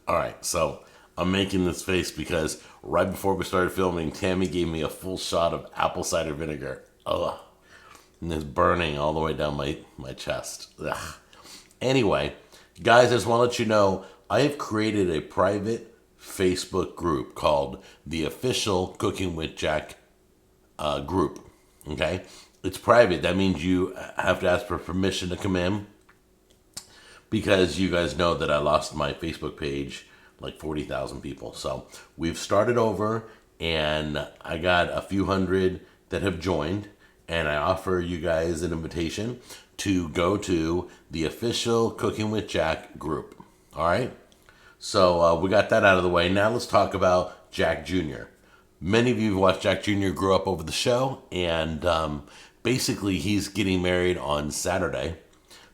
All right, so I'm making this face because right before we started filming, Tammy gave me a full shot of apple cider vinegar. Ugh. And it's burning all the way down my chest. Ugh. Anyway, guys, I just want to let you know I have created a private Facebook group called the Official Cooking with Jack group. Okay? It's private. That means you have to ask for permission to come in because you guys know that I lost my Facebook page, like 40,000 people. So we've started over, and I got a few hundred that have joined, and I offer you guys an invitation to go to the Official Cooking with Jack group. All right? So we got that out of the way. Now let's talk about Jack Jr. Many of you who watched Jack Jr. grew up over the show, and basically he's getting married on Saturday.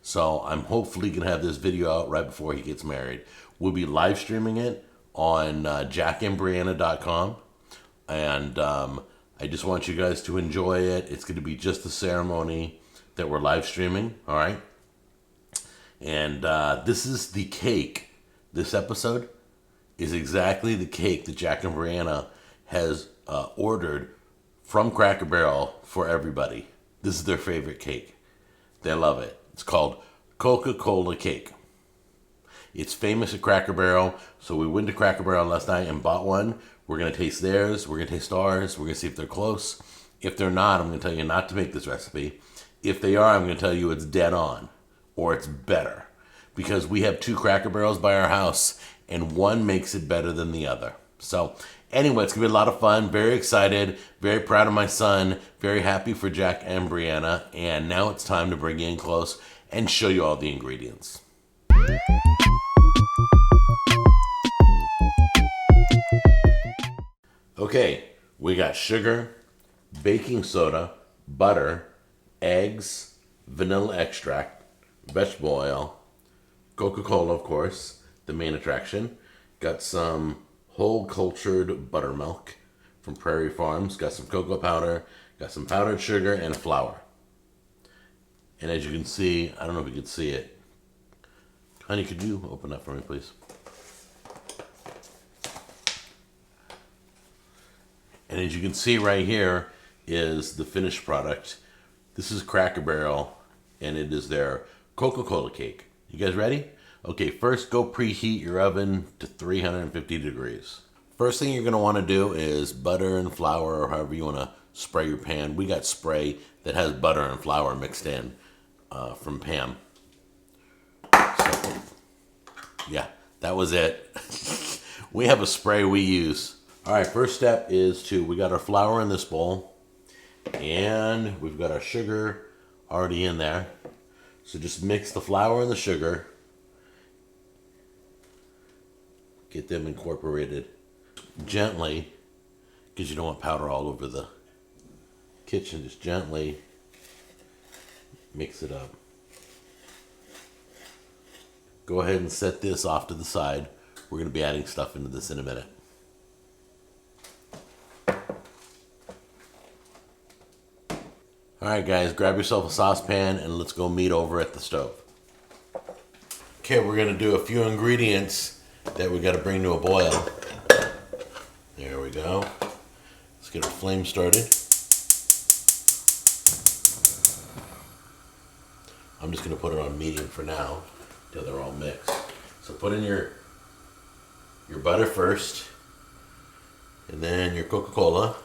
So I'm hopefully going to have this video out right before he gets married. We'll be live streaming it on jackandbrianna.com. And I just want you guys to enjoy it. It's going to be just the ceremony that we're live streaming. All right. And this is the cake. This episode is exactly the cake that Jack and Brianna has ordered from Cracker Barrel for everybody. This is their favorite cake. They love it. It's called Coca Cola cake. It's famous at Cracker Barrel, so we went to Cracker Barrel last night and bought one. We're going to taste theirs. We're going to taste ours. We're going to see if they're close. If they're not, I'm going to tell you not to make this recipe. If they are, I'm going to tell you it's dead on, or it's better. Because we have 2 Cracker Barrels by our house, and one makes it better than the other. So anyway, it's going to be a lot of fun. Very excited. Very proud of my son. Very happy for Jack and Brianna. And now it's time to bring you in close and show you all the ingredients. Okay, we got sugar, baking soda, butter, eggs, vanilla extract, vegetable oil, Coca Cola, of course, the main attraction. Got some whole cultured buttermilk from Prairie Farms. Got some cocoa powder, got some powdered sugar, and flour. And as you can see, I don't know if you can see it. Honey, could you open that for me, please? And as you can see right here is the finished product. This is Cracker Barrel, and it is their Coca Cola cake. You guys ready? Okay, first go preheat your oven to 350 degrees. First thing you're going to want to do is butter and flour, or however you want to spray your pan. We got spray that has butter and flour mixed in from Pam. So, yeah, that was it. We have a spray we use. All right, first step is we got our flour in this bowl, and we've got our sugar already in there. So just mix the flour and the sugar. Get them incorporated gently, because you don't want powder all over the kitchen. Just gently mix it up. Go ahead and set this off to the side. We're going to be adding stuff into this in a minute. All right, guys, grab yourself a saucepan and let's go meet over at the stove. Okay, we're going to do a few ingredients that we got to bring to a boil. There we go. Let's get our flame started. I'm just going to put it on medium for now until they're all mixed. So put in your butter first, and then your Coca Cola.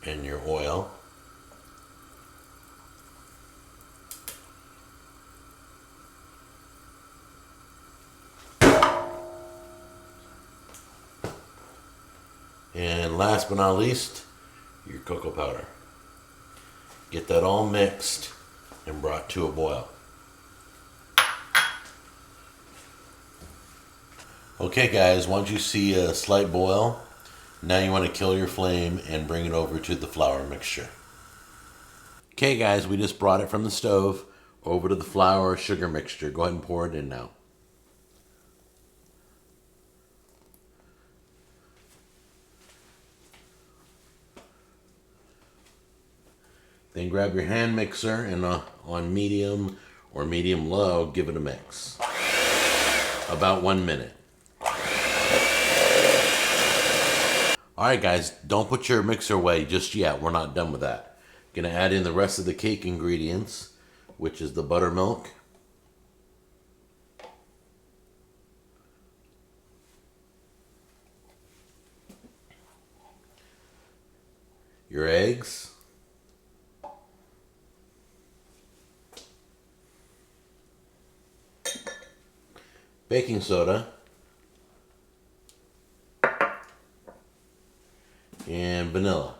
And your oil. And last but not least, your cocoa powder. Get that all mixed and brought to a boil. Okay guys, once you see a slight boil, now you want to kill your flame and bring it over to the flour mixture. Okay guys, we just brought it from the stove over to the flour sugar mixture. Go ahead and pour it in now. Then grab your hand mixer and on medium or medium low, give it a mix. About 1 minute. Alright guys, don't put your mixer away just yet. We're not done with that. Gonna add in the rest of the cake ingredients, which is the buttermilk, your eggs, baking soda, and vanilla.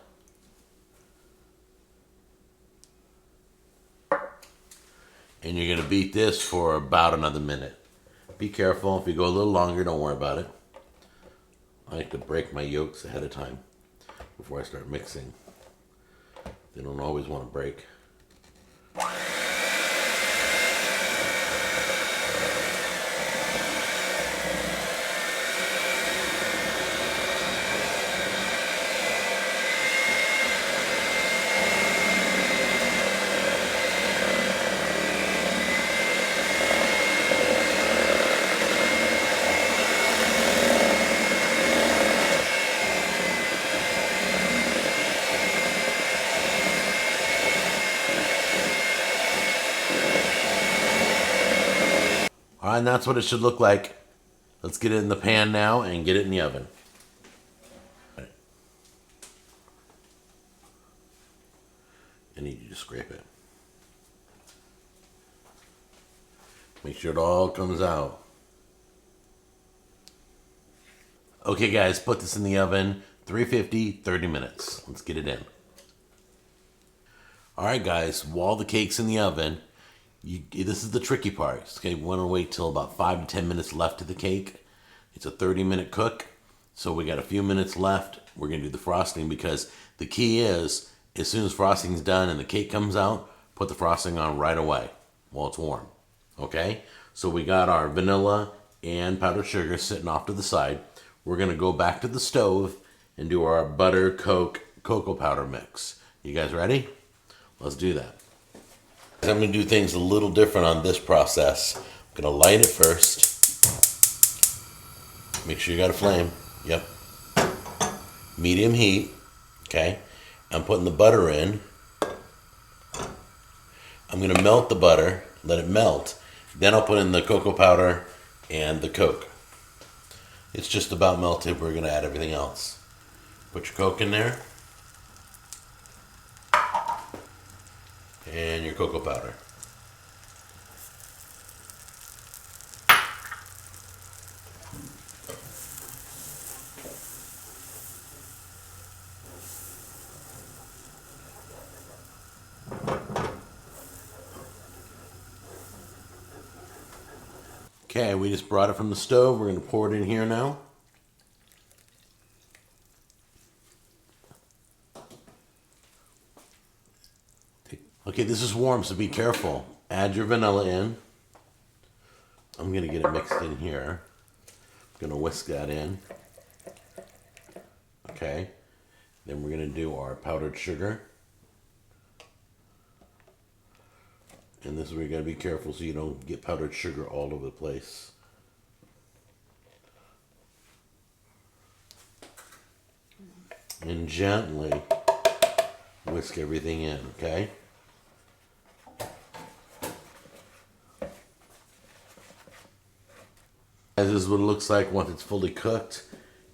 And you're going to beat this for about another minute. Be careful. If you go a little longer, don't worry about it. I like to break my yolks ahead of time before I start mixing. They don't always want to break. Alright, and that's what it should look like. Let's get it in the pan now and get it in the oven. I need you to scrape it. Make sure it all comes out. Okay guys, put this in the oven, 350, 30 minutes. Let's get it in. Alright guys, while the cake's in the oven, this is the tricky part. Okay, we want to wait till about 5 to 10 minutes left to the cake. It's a 30-minute cook, so we got a few minutes left. We're going to do the frosting because the key is, as soon as frosting's done and the cake comes out, put the frosting on right away while it's warm. Okay, so we got our vanilla and powdered sugar sitting off to the side. We're going to go back to the stove and do our butter, cocoa powder mix. You guys ready? Let's do that. I'm going to do things a little different on this process. I'm going to light it first. Make sure you got a flame. Yep. Medium heat. Okay. I'm putting the butter in. I'm going to melt the butter. Let it melt. Then I'll put in the cocoa powder and the Coke. It's just about melted. We're going to add everything else. Put your Coke in there. And your cocoa powder. Okay, we just brought it from the stove. We're going to pour it in here now. Okay, this is warm, so be careful. Add your vanilla in. I'm going to get it mixed in here. I'm going to whisk that in. Okay. Then we're going to do our powdered sugar. And this is where you got to be careful so you don't get powdered sugar all over the place. And gently whisk everything in, okay? This is what it looks like once it's fully cooked.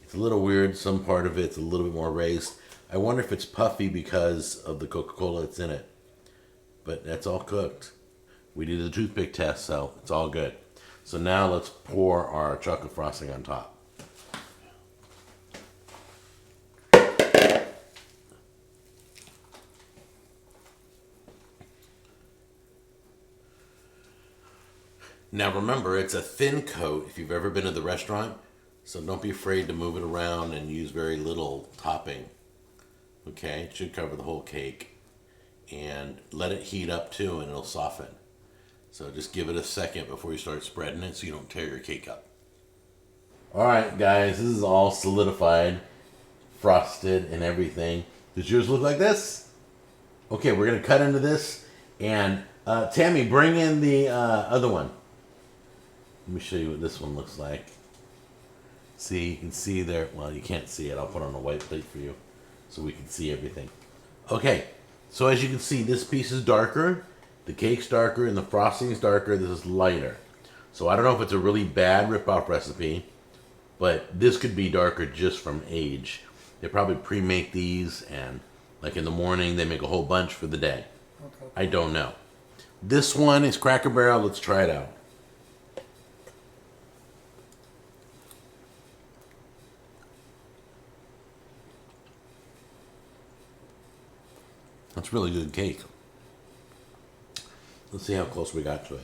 It's a little weird. Some part of it's a little bit more raised. I wonder if it's puffy because of the Coca Cola that's in it. But that's all cooked. We did the toothpick test, so it's all good. So now let's pour our chocolate frosting on top. Now remember, it's a thin coat if you've ever been to the restaurant, so don't be afraid to move it around and use very little topping. Okay, it should cover the whole cake. And let it heat up too and it'll soften. So just give it a second before you start spreading it so you don't tear your cake up. Alright guys, this is all solidified, frosted and everything. Does yours look like this? Okay, we're going to cut into this and Tammy, bring in the other one. Let me show you what this one looks like. See, you can see there. Well, you can't see it. I'll put it on a white plate for you so we can see everything. Okay, so as you can see, this piece is darker. The cake's darker and the frosting is darker. This is lighter. So I don't know if it's a really bad rip-off recipe, but this could be darker just from age. They probably pre-make these, and like in the morning, they make a whole bunch for the day. Okay. I don't know. This one is Cracker Barrel. Let's try it out. That's really good cake. Let's see how close we got to it.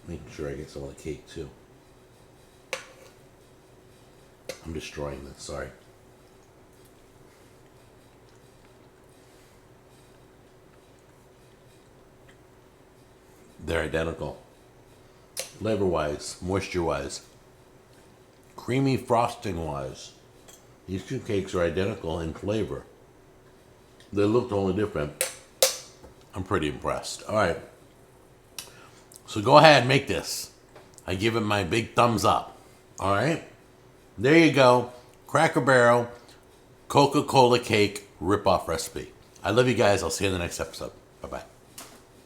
Making sure I get some of the cake too. I'm destroying this, sorry. They're identical. Flavor-wise, moisture-wise, creamy frosting-wise. These two cakes are identical in flavor. They look totally different. I'm pretty impressed. All right. So go ahead, make this. I give it my big thumbs up. All right. There you go. Cracker Barrel, Coca Cola cake rip-off recipe. I love you guys. I'll see you in the next episode. Bye-bye.